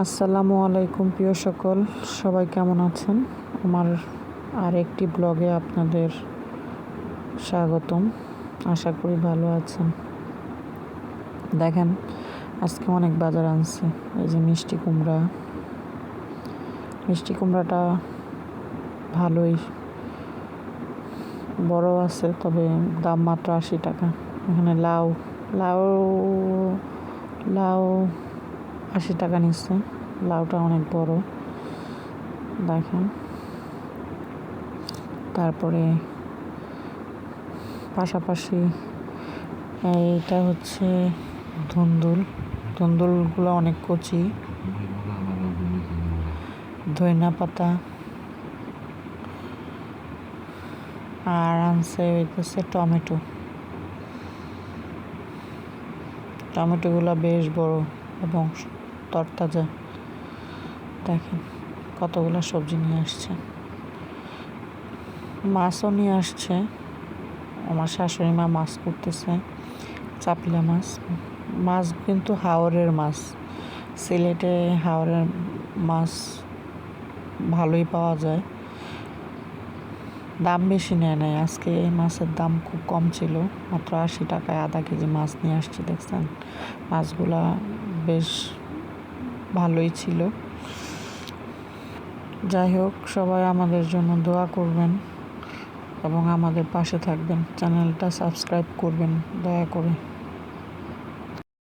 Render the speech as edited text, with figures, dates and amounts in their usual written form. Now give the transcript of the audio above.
আসসালামু আলাইকুম প্রিয় সকল, সবাই কেমন আছেন? আমার আরেকটি ব্লগে আপনাদের স্বাগতম। আশা করি ভালো আছেন। দেখেন, আজকে অনেক বাজার আনছে। এই যে মিষ্টি কুমড়াটা ভালোই বড় আছে, তবে দাম মাত্র 80 টাকা। এখানে লাউ লাউ 80 টাকা নিচ্ছে। লাউটা অনেক বড়, দেখেন। তারপরে পাশাপাশি এইটা হচ্ছে ধুন্দুলগুলো অনেক কচি। ধনিয়া পাতা আর আনছে হইতেছে টমেটোগুলো বেশ বড় এবং তরতাজা। দেখেন কতগুলো সবজি নিয়ে আসছে। মাছও নিয়ে আসছে। আমার শাশুড়ি মা মাছ করতেছে, চাপিলা মাছ কিন্তু হাওরের মাছ। সিলেটে হাওরের মাছ ভালোই পাওয়া যায়, দাম বেশি নেয় নাই। আজকে এই মাছের দাম খুব কম ছিল, মাত্র 80 টাকায় আধা কেজি মাছ নিয়ে আসছে। দেখছেন, মাছগুলা বেশ ভালোই ছিল। যাই হোক, সবাই আমাদের জন্য দোয়া করবেন এবং আমাদের পাশে থাকবেন। চ্যানেলটা সাবস্ক্রাইব করবেন দয়া করে।